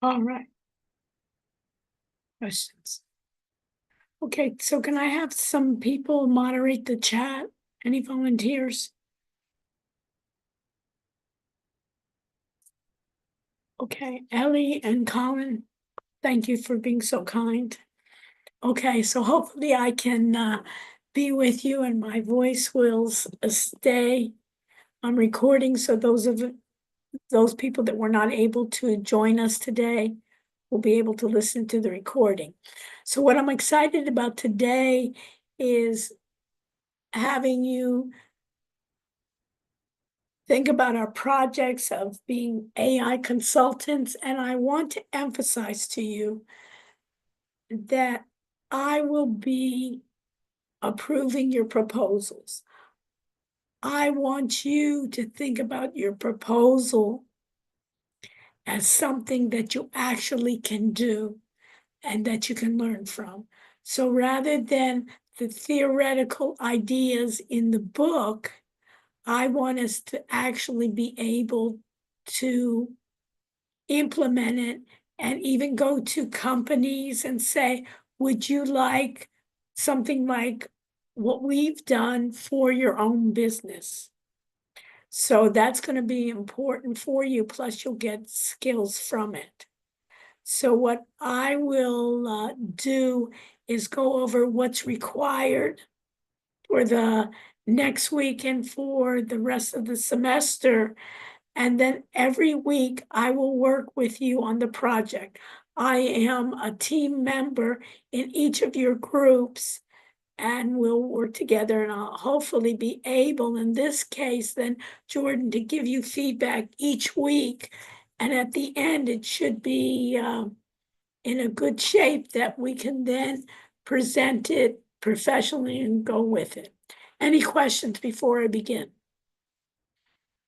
All right, questions. Okay, so can I have some people moderate the chat? Any volunteers? Okay, Ellie and Colin, thank you for being so kind. Okay, so hopefully I can be with you and my voice will stay on recording. So those people that were not able to join us today will be able to listen to the recording. So what I'm excited about today is having you think about our projects of being AI consultants. And I want to emphasize to you that I will be approving your proposals. I want you to think about your proposal as something that you actually can do and that you can learn from. So rather than the theoretical ideas in the book, I want us to actually be able to implement it and even go to companies and say, would you like something like what we've done for your own business? So that's going to be important for you. Plus, you'll get skills from it. So what I will do is go over what's required for the next week and for the rest of the semester. And then every week I will work with you on the project. I am a team member in each of your groups and we'll work together and I'll hopefully be able, in this case, then Jordan, to give you feedback each week. And at the end, it should be in a good shape that we can then present it professionally and go with it. Any questions before I begin?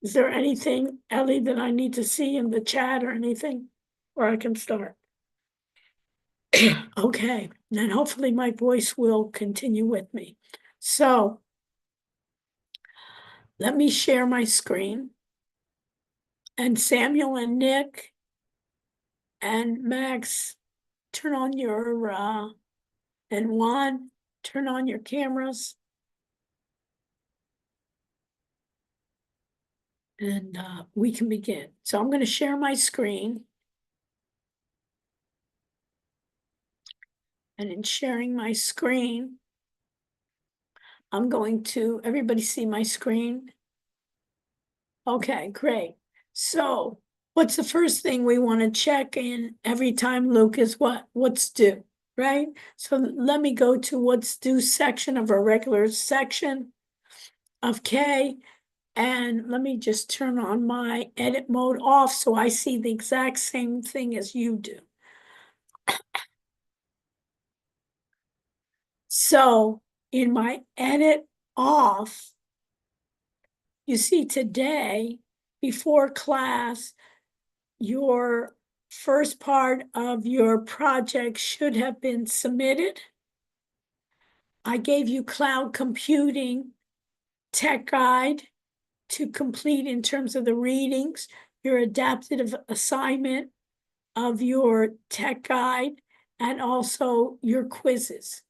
Is there anything, Ellie, that I need to see in the chat or anything? Or I can start? Okay, then hopefully my voice will continue with me. So let me share my screen. And Samuel and Nick and Max, turn on your, and Juan, turn on your cameras. And we can begin. So I'm going to share my screen. And in sharing my screen, I'm going to, everybody see my screen? Okay, great. So what's the first thing we want to check in every time, Luke, is what's due, right? So let me go to what's due section of our regular section of K. And let me just turn on my edit mode off so I see the exact same thing as you do. So in my edit off, you see today, before class, your first part of your project should have been submitted. I gave you cloud computing tech guide to complete in terms of the readings, your adaptive assignment of your tech guide, and also your quizzes.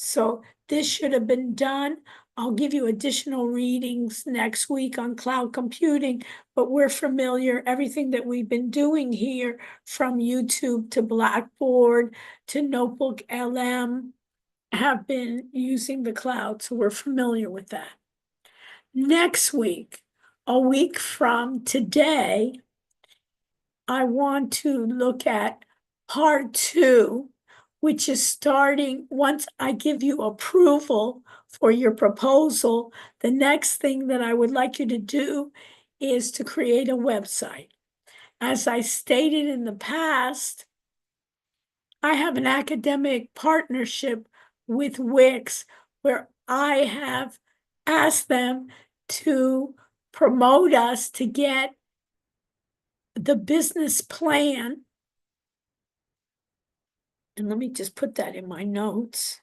So this should have been done. I'll give you additional readings next week on cloud computing, but we're familiar, everything that we've been doing here, from YouTube to Blackboard to Notebook LM, have been using the cloud, so we're familiar with that. Next week, a week from today, I want to look at part 2, which is starting once I give you approval for your proposal. The next thing that I would like you to do is to create a website. As I stated in the past, I have an academic partnership with Wix where I have asked them to promote us to get the business plan. And let me just put that in my notes.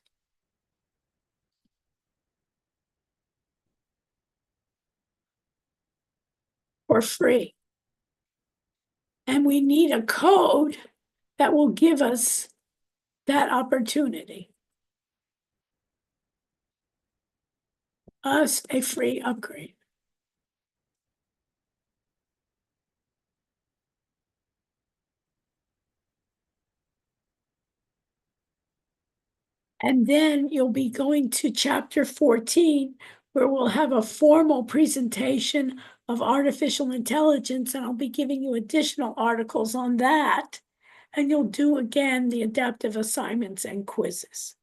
For free. And we need a code that will give us that opportunity. Us a free upgrade. And then you'll be going to chapter 14, where we'll have a formal presentation of artificial intelligence, and I'll be giving you additional articles on that. And you'll do again the adaptive assignments and quizzes.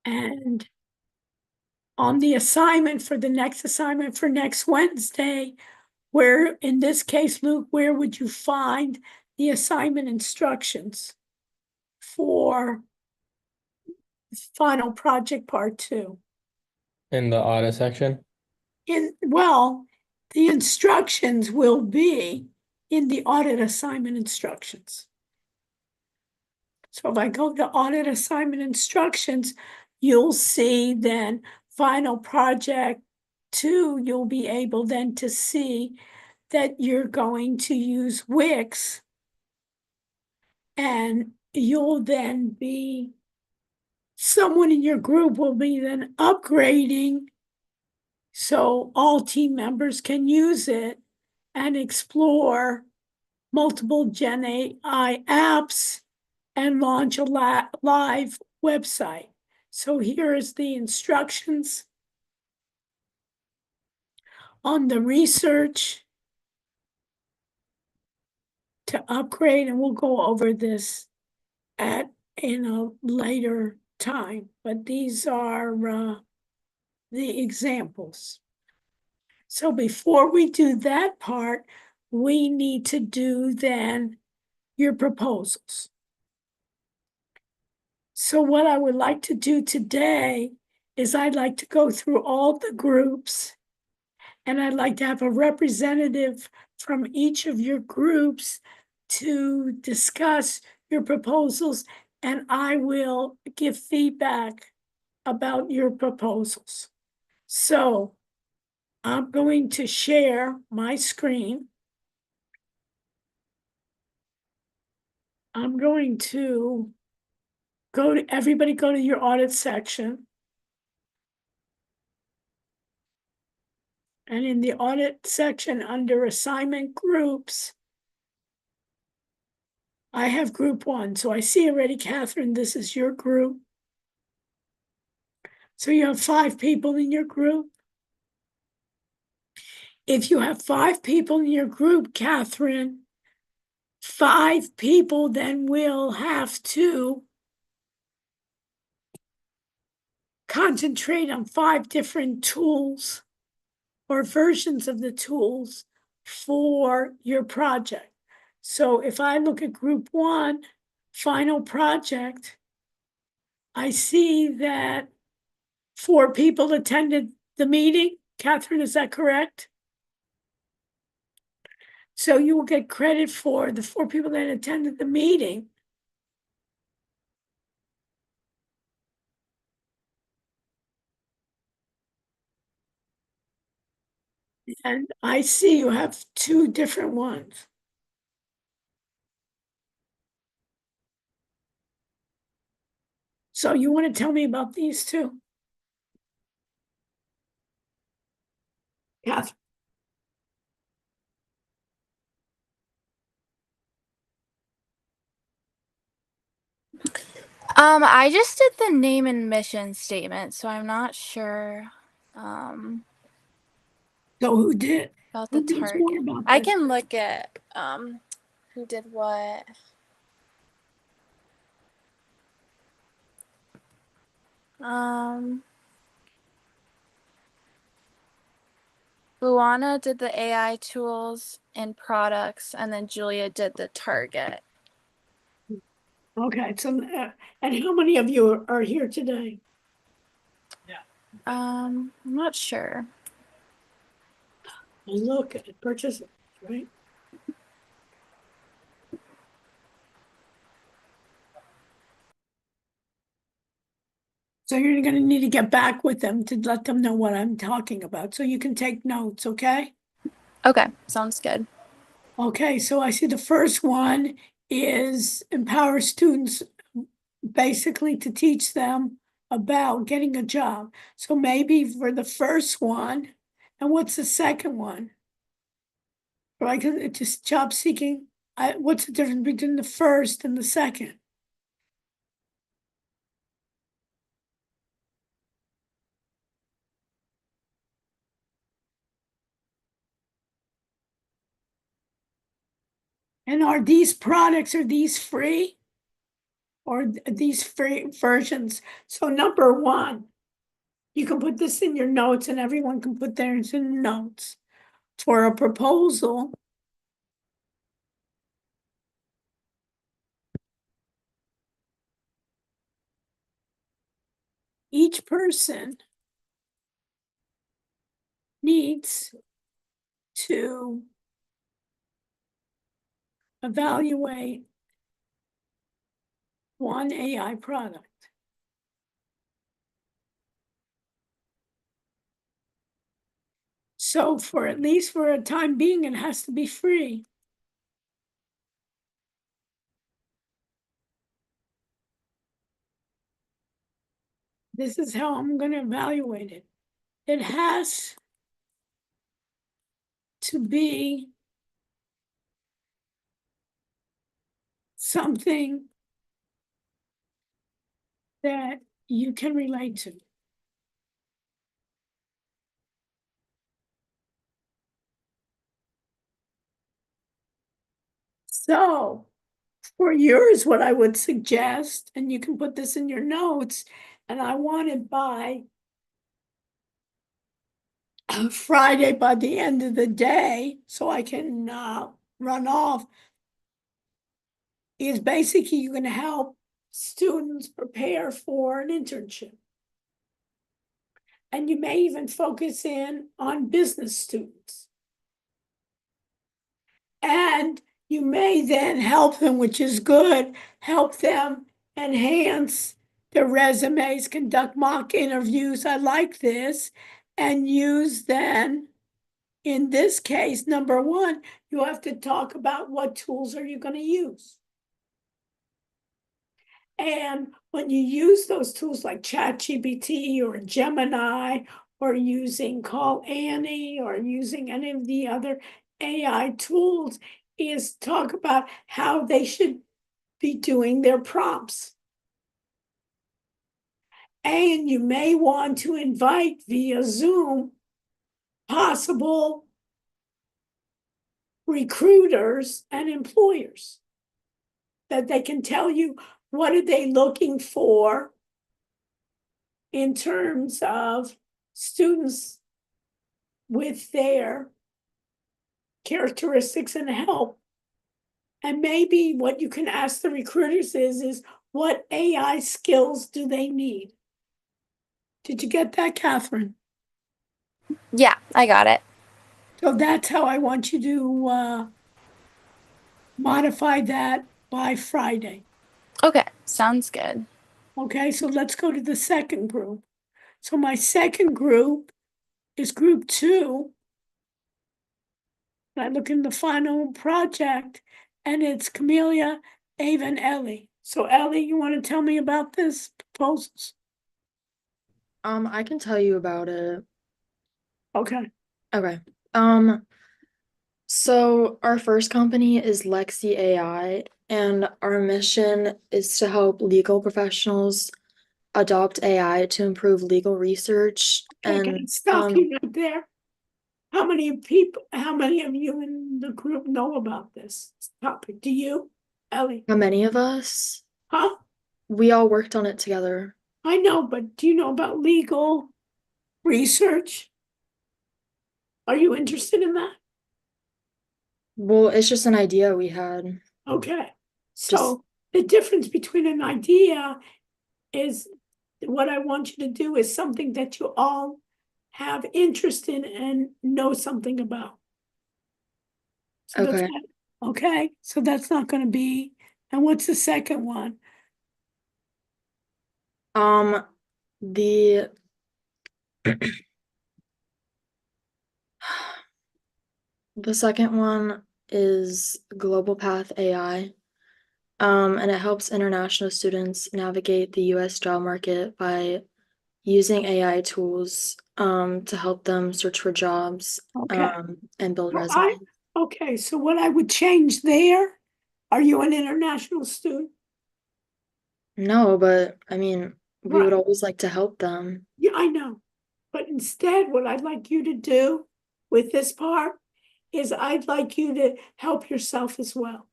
And on the assignment for the next assignment for next Wednesday, where in this case, Luke, where would you find the assignment instructions for final project part 2? In the audit section? Well, the instructions will be in the audit assignment instructions. So if I go to audit assignment instructions, you'll see then final project 2, you'll be able then to see that you're going to use Wix, and you'll then be, someone in your group will be then upgrading so all team members can use it and explore multiple Gen AI apps and launch a live website. So here is the instructions on the research to upgrade, and we'll go over this in a later time, but these are the examples. So before we do that part, we need to do then your proposals. So what I would like to do today is I'd like to go through all the groups, and I'd like to have a representative from each of your groups to discuss your proposals, and I will give feedback about your proposals. So I'm going to share my screen. I'm going to everybody go to your audit section. And in the audit section under assignment groups, I have group 1. So I see already, Catherine, this is your group. So you have 5 people in your group. If you have 5 people in your group, Catherine, 5 people then will have to concentrate on 5 different tools or versions of the tools for your project. So if I look at group 1, final project, I see that 4 people attended the meeting. Catherine, is that correct? So you will get credit for the 4 people that attended the meeting. And I see you have 2 different ones. So you want to tell me about these 2? Catherine. I just did the name and mission statement, so I'm not sure So who did? about the Who knows more target. about I that? can look at who did what. Luana did the AI tools and products, and then Julia did the target. Okay, so and how many of you are here today? I'm not sure. Look at participants, right? So you're going to need to get back with them to let them know what I'm talking about, so you can take notes, okay? Okay, sounds good. Okay, so I see the first one is empower students basically to teach them about getting a job. So maybe for the first one, and what's the second one? Like, it's just job seeking. What's the difference between the first and the second? And are these products, are these free? Or these free versions? So number one, you can put this in your notes and everyone can put theirs in notes. For a proposal, each person needs to evaluate one AI product. So for at least for a time being, it has to be free. This is how I'm going to evaluate it. It has to be something that you can relate to. So for yours, what I would suggest, and you can put this in your notes, and I want it by Friday by the end of the day, so I can run off, is basically you're gonna help students prepare for an internship. And you may even focus in on business students. And you may then help them, which is good, help them enhance their resumes, conduct mock interviews. I like this. And use then, in this case, number one, you have to talk about what tools are you going to use. And when you use those tools like ChatGPT or Gemini, or using Call Annie, or using any of the other AI tools, is talk about how they should be doing their prompts. And you may want to invite via Zoom possible recruiters and employers that they can tell you what are they looking for in terms of students with their characteristics and help. And maybe what you can ask the recruiters is what AI skills do they need? Did you get that, Catherine? Yeah, I got it. So that's how I want you to modify that by Friday. Okay, sounds good. Okay, so let's go to the second group. So my second group is group 2. I look in the final project and it's Camellia, Ava, and Ellie. So Ellie, you want to tell me about this proposals? I can tell you about it. Okay, Okay. So our first company is Lexi AI, and our mission is to help legal professionals adopt AI to improve legal research. okay, can I stop you right there? How many of you in the group know about this topic? Do you, Ellie? How many of us? Huh? We all worked on it together. I know, but do you know about legal research? Are you interested in that? Well, it's just an idea we had. Okay, Just so the difference between an idea is what I want you to do is something that you all have interest in and know something about. So that's okay. okay. So that's not going to be. And what's the second one? The The second one is Global Path AI. And it helps international students navigate the US job market by using AI tools to help them search for jobs Okay. and build Well, resumes. Okay, so what I would change there, are you an international student? No, but I mean, we would Right. always like to help them. Yeah, I know. But instead, what I'd like you to do with this part is I'd like you to help yourself as well.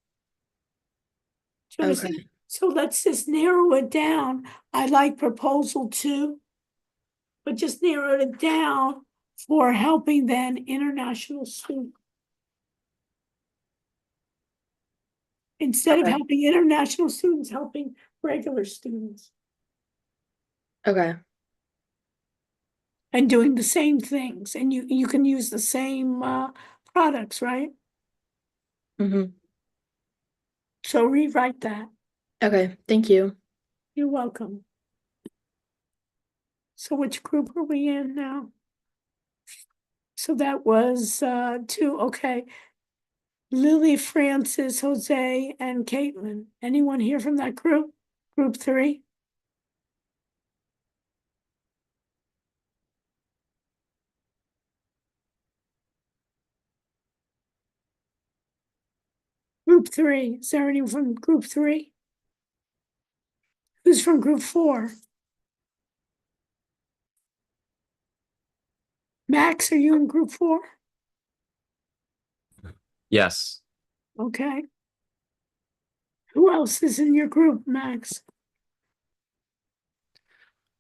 Do you understand? Okay. So let's just narrow it down. I like proposal 2, but just narrow it down for helping then international students. Instead of Okay. helping international students, helping regular students Okay. and doing the same things. And you can use the same products, right? Mm-hmm. So rewrite that. Okay. Thank you. You're welcome. So which group are we in now? So that was 2, okay. Lily, Francis, Jose, and Caitlin. Anyone here from that group? Group 3? Group 3. Is there anyone from group 3? Who's from group 4? Max, are you in group 4? Yes. Okay. Who else is in your group, Max?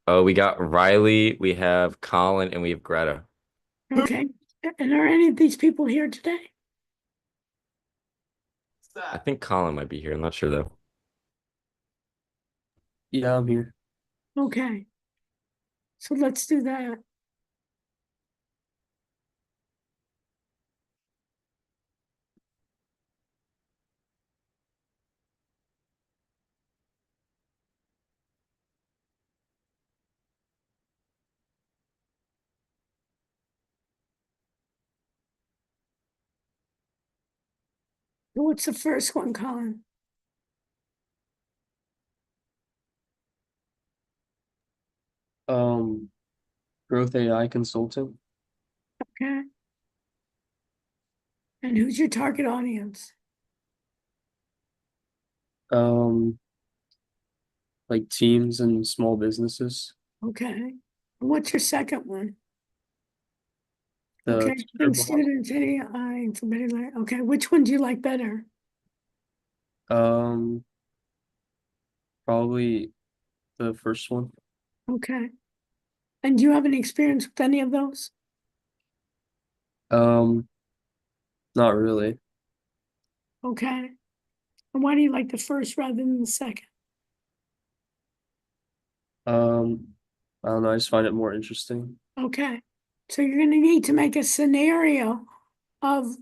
We got Riley, we have Colin, and we have Greta. Okay. And are any of these people here today? I think Colin might be here. I'm not sure though. Yeah, I'm here. Okay. So let's do that. What's the first one, Colin? Growth AI consultant. Okay. And who's your target audience? Um, like teams and small businesses. Okay. And what's your second one? The Okay, teacher think blog. students, AI, somebody like, okay, which one do you like better? Um, Probably the first one. Okay. And do you have any experience with any of those? Um, Not really. Okay. And why do you like the first rather than the second? I don't know, I just find it more interesting. Okay. So you're gonna need to make a scenario of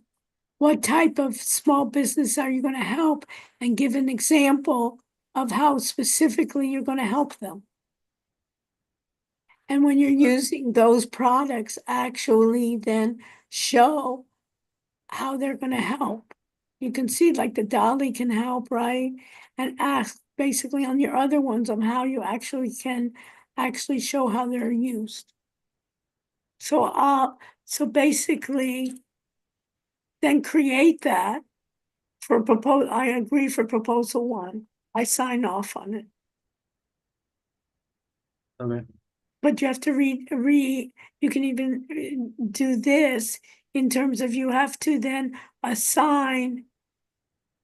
what type of small business are you gonna help and give an example of how specifically you're gonna help them. And when you're using those products, actually then show how they're gonna help. You can see like the Dolly can help, right? And ask basically on your other ones on how you actually can actually show how they're used. So basically then create that for I agree for proposal 1. I sign off on it. Okay. But you have to you can even do this in terms of you have to then assign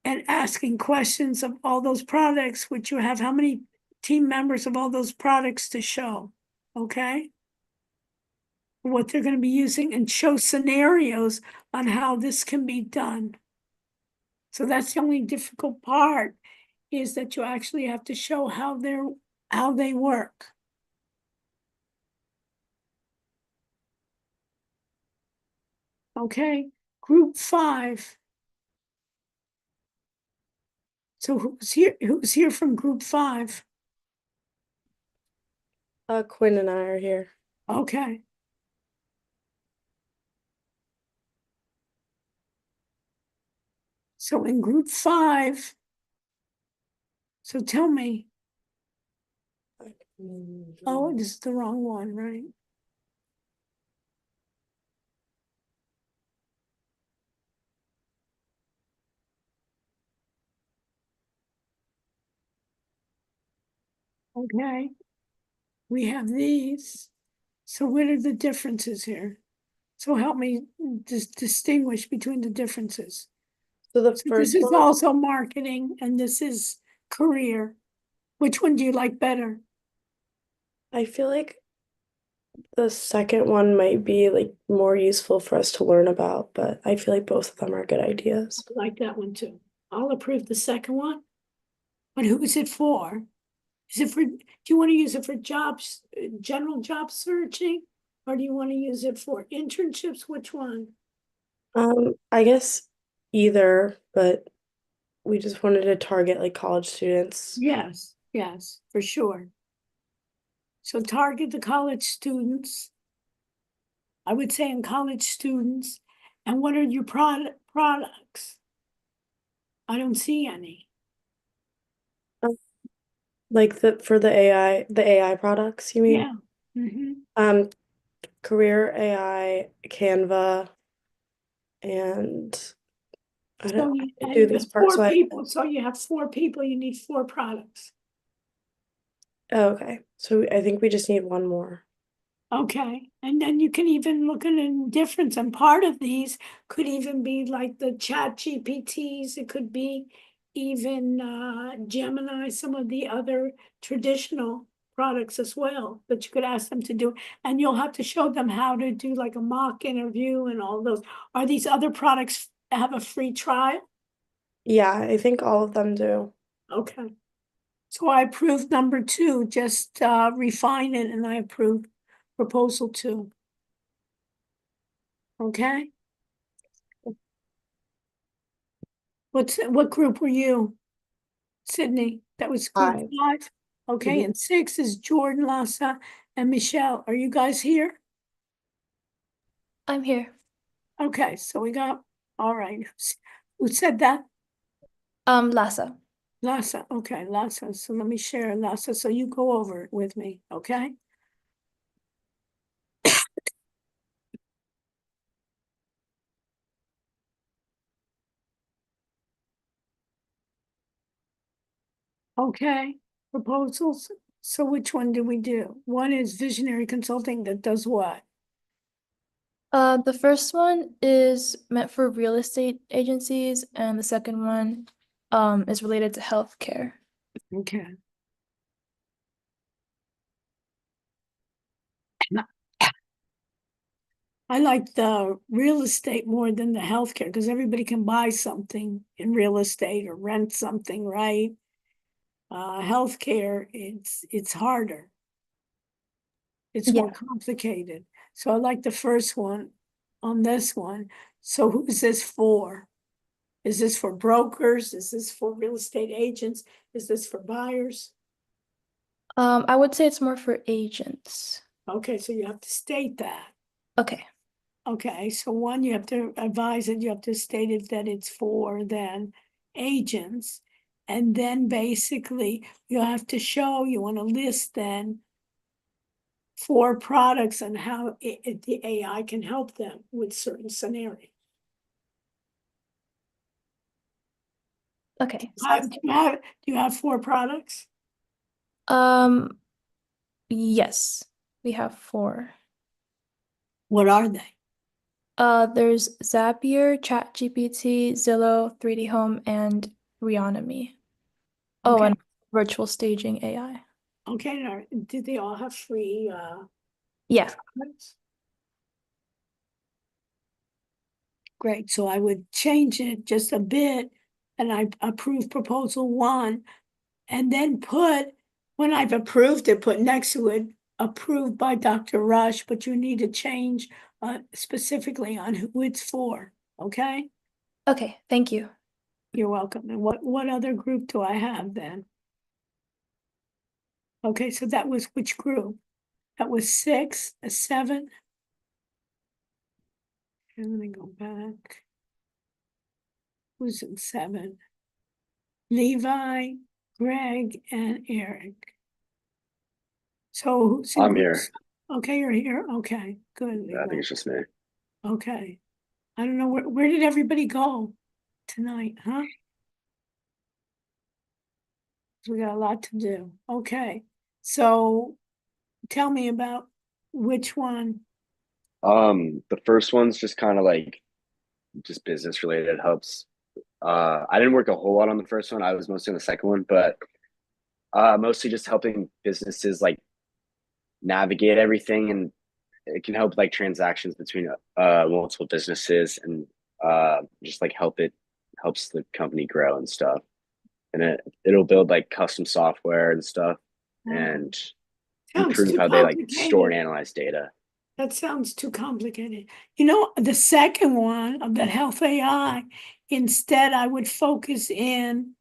and asking questions of all those products, which you have how many team members of all those products to show, okay? What they're gonna be using and show scenarios on how this can be done. So that's the only difficult part, is that you actually have to show how they work. Okay, group 5. So who's here from group 5? Quinn and I are here. Okay. So in group 5, so tell me, oh, this is the wrong one, right? Okay. We have these. So what are the differences here? So help me distinguish between the differences. So the So first this is one, also marketing and this is career. Which one do you like better? I feel like the second one might be like more useful for us to learn about, but I feel like both of them are good ideas. I like that one too. I'll approve the second one. But who is it for? Is it for, do you want to use it for jobs, general job searching? Or do you want to use it for internships? Which one? I guess either, but we just wanted to target like college students. Yes, yes, for sure. So target the college students. I would say in college students. And what are your products? I don't see any. Like for the AI products, you mean? Yeah. Mm-hmm. Career AI, Canva, and I So don't you, I and do you this have part, 4 so people, so you have 4 people, you need 4 products. oh, okay. So I think we just need one more. Okay, and then you can even look at a difference, and part of these could even be like the chat GPTs, it could be even Gemini, some of the other traditional products as well, that you could ask them to do, and you'll have to show them how to do like a mock interview and all those. Are these other products have a free trial? Yeah, I think all of them do. Okay. So I approved number 2, just refine it, and I approve proposal 2. Okay? What group were you? Sydney, that was group 5? Okay, Mhm. and 6 is Jordan, Lassa, and Michelle. Are you guys here? I'm here. Okay, so we got, all right. Who said that? Lassa. Lassa, okay, Lassa. So let me share Lassa, so you go over it with me, okay? Okay, proposals. So which one do we do? One is visionary consulting that does what? The first one is meant for real estate agencies, and the second one is related to healthcare. Okay. I like the real estate more than the healthcare because everybody can buy something in real estate or rent something, right? Healthcare, it's harder. It's more Yeah. complicated. So I like the first one on this one. So who's this for? Is this for brokers? Is this for real estate agents? Is this for buyers? I would say it's more for agents. Okay, so you have to state that. Okay. Okay, so one, you have to advise it, you have to state it that it's for then agents. And then basically you have to show, you want to list then 4 products and how the AI can help them with certain scenarios. Okay. Do you have 4 products? Um, yes, we have 4. What are they? There's Zapier, ChatGPT, Zillow, 3D Home, and Reonomy. Oh, Okay. and virtual staging AI. Okay, now, did they all have free Yeah. products? Great, so I would change it just a bit and I approve proposal 1 and then put, when I've approved it, put next to it, approved by Dr. Rush, but you need to change specifically on who it's for, okay? Okay, thank you. You're welcome. And what other group do I have then? Okay, so that was which group? That was 6, a 7. And let me go back. Who's in 7? Levi, Greg, and Eric. So who's in I'm group here. s- Okay, you're here. Okay, good. Yeah, I think Levi. it's just me. Okay. I don't know where did everybody go tonight, huh? We got a lot to do. Okay. So tell me about which one. The first one's just kind of like just business related helps. I didn't work a whole lot on the first one. I was mostly on the second one, but mostly just helping businesses like navigate everything, and it can help like transactions between multiple businesses, and just like helps the company grow and stuff. And it'll build like custom software and stuff, and Sounds improve too how they like store and complicated. analyze data. That sounds too complicated. You know, the second one of that health AI, instead I would focus in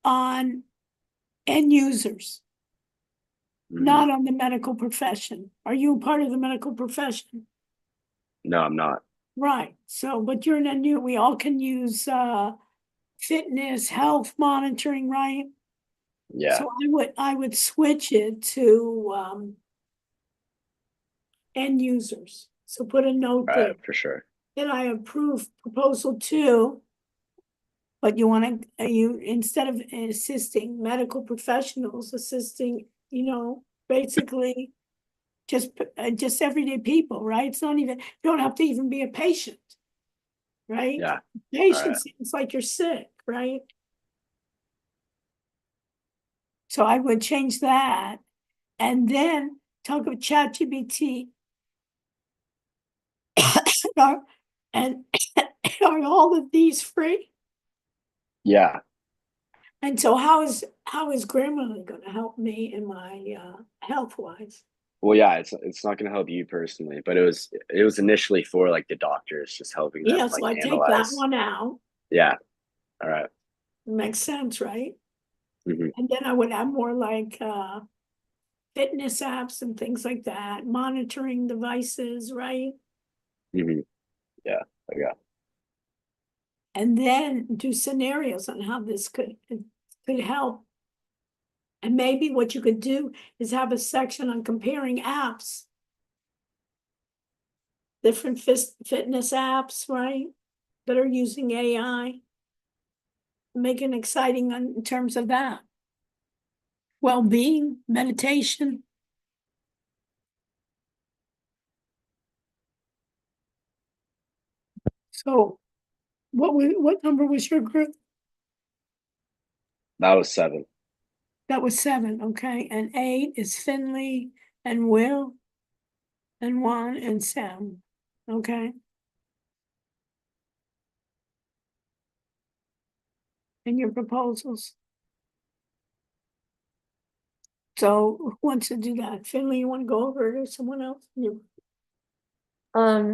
on end users, Mhm. not on the medical profession. Are you a part of the medical profession? No, I'm not. Right. So, but you're an end user. We all can use fitness, health monitoring, right? Yeah, So I would switch it to end users. So put a note there. right, for sure. That I approve proposal 2. But you want to, you, instead of assisting medical professionals, assisting, basically just everyday people, right? It's not even, you don't have to even be a patient, right? Yeah, Patient right. seems like you're sick, right? So I would change that and then talk about ChatGPT. And are all of these free? Yeah. And so how is Grammarly gonna help me in my health wise? Well, yeah, it's not going to help you personally, but it was initially for like the doctors, just helping them Yeah, so like I take that analyze. one out. Yeah. All right. Makes sense, right? Mhm. And then I would have more like fitness apps and things like that, monitoring devices, right? Mhm. Yeah. Okay. And then do scenarios on how this could help. And maybe what you could do is have a section on comparing apps. Different fitness apps, right? That are using AI. Make it exciting in terms of that. Well-being, meditation. So what number was your group? That was 7. That was 7, okay, and 8 is Finley and Will and Juan and Sam, okay? And your proposals. So who wants to do that? Finley, you want to go over it or someone else?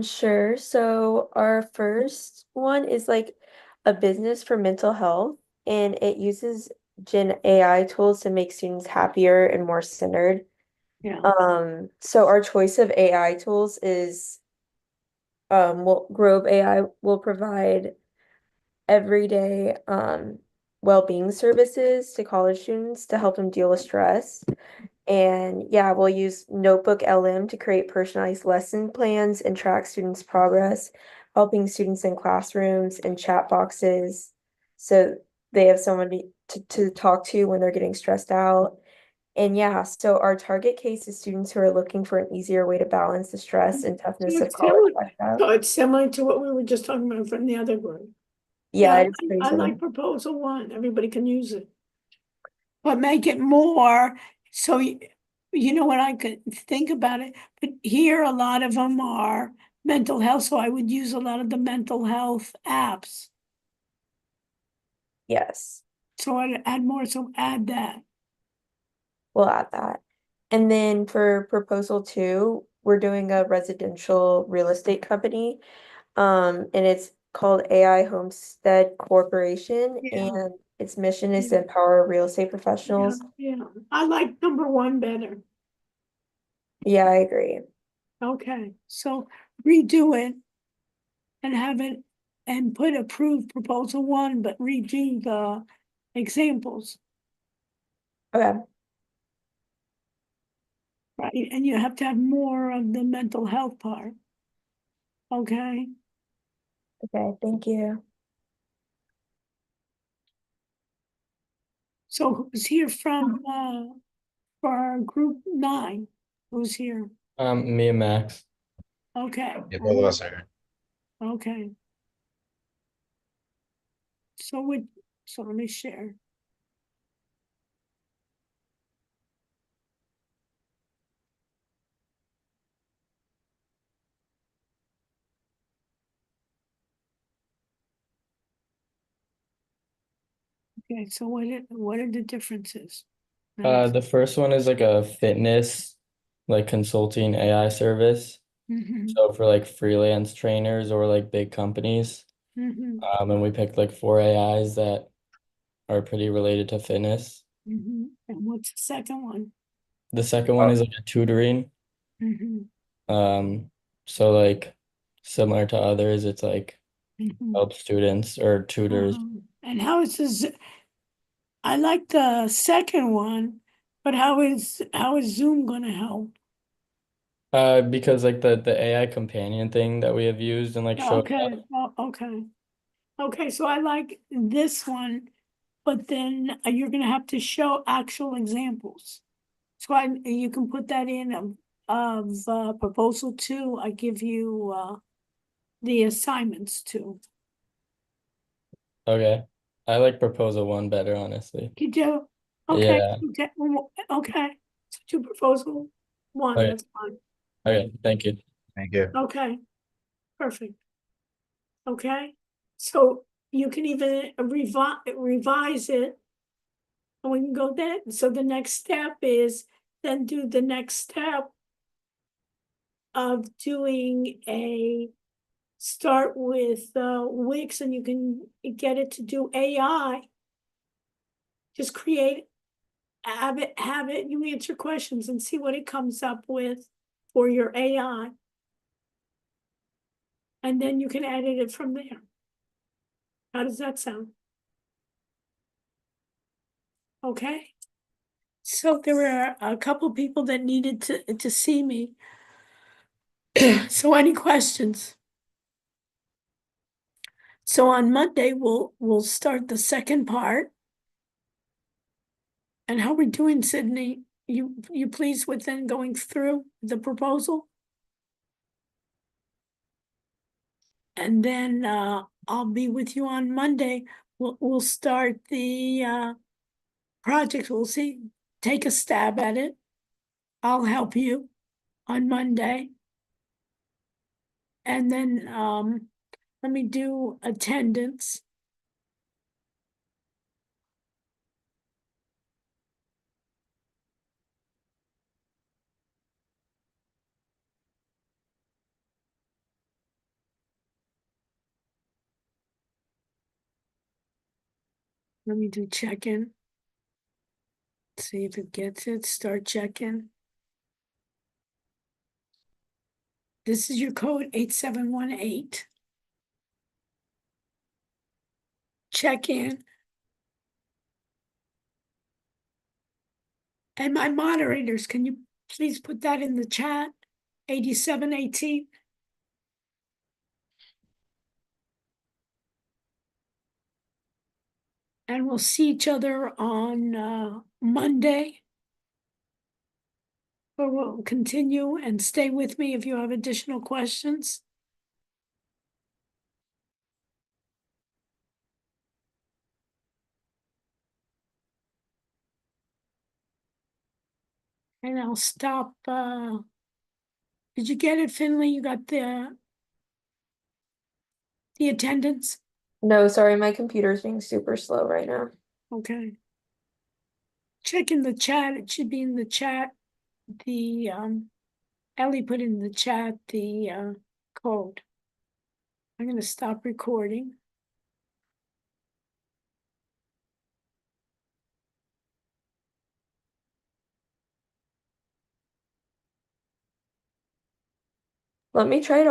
Sure. So our first one is like a business for mental health, and it uses Gen AI tools to make students happier and more centered. Yeah, So our choice of AI tools is Grove AI will provide everyday well-being services to college students to help them deal with stress. And yeah, we'll use Notebook LM to create personalized lesson plans and track students' progress, helping students in classrooms and chat boxes so they have someone to talk to when they're getting stressed out. And yeah, so our target case is students who are looking for an easier way to balance the stress and so toughness of it's college similar, life out. so it's similar to what we were just talking about from the other group. Yeah, Yeah, it's pretty I similar. like proposal 1, everybody can use it. But make it more, so you know what, I could think about it, but here a lot of them are mental health, so I would use a lot of the mental health apps. Yes, So I'd add more, so add that. we'll add that. And then for proposal 2, we're doing a residential real estate company. And it's called AI Homestead Corporation, Yeah. and its mission is Yeah. to empower real estate Yeah, professionals. yeah, I like number 1 better. Yeah, I agree. Okay, so redo it and have it and put approve proposal 1, but redo the examples, Okay, right? And you have to have more of the mental health part. Okay, okay, thank you. so who's here from, for group 9? Who's here? Me and Max. Okay. Yeah, both of us are here. Okay. So let me share. Okay, so what are the differences? The first one is like a fitness, like consulting AI service. Mhm, So for like freelance trainers or like big companies. mhm, And we picked like 4 AIs that are pretty related to fitness. mhm. And what's the second one? The second one is like a tutoring. Mhm, So like similar to others, it's like mhm. help students or tutors. And how is this? I like the second one, but how is Zoom gonna help? Because like the AI companion thing that we have used and like showed Okay, okay. Okay, so I like this one, but then you're gonna have to show actual examples. So you can put that in of proposal 2, I give you the assignments to. Okay. I like proposal 1 better, honestly. You do? Okay, Yeah. okay, so do proposal 1, Okay. that's fine. Okay, thank you. Thank you. Okay, perfect. Okay, so you can even revise it. And we can go there, so the next step is then do the next step of doing start with Wix, and you can get it to do AI. Just have it, you answer questions and see what it comes up with for your AI. And then you can edit it from there. How does that sound? Okay. So there were a couple people that needed to see me. So any questions? So on Monday, we'll start the second part. And how we doing, Sydney? You pleased with then going through the proposal? And then I'll be with you on Monday. We'll start the project. We'll see, take a stab at it. I'll help you on Monday. And then let me do attendance. Let me do check-in. See if it gets it. Start check-in. This is your code 8718. Check in. And my moderators, can you please put that in the chat? 8718. And we'll see each other on Monday. Or we'll continue, and stay with me if you have additional questions. And I'll stop. Did you get it, Finley? You got the attendance? No, sorry, my computer's being super slow right now. Okay. Check in the chat. It should be in the chat. The Ellie put in the chat the code. I'm gonna stop recording. Let me try to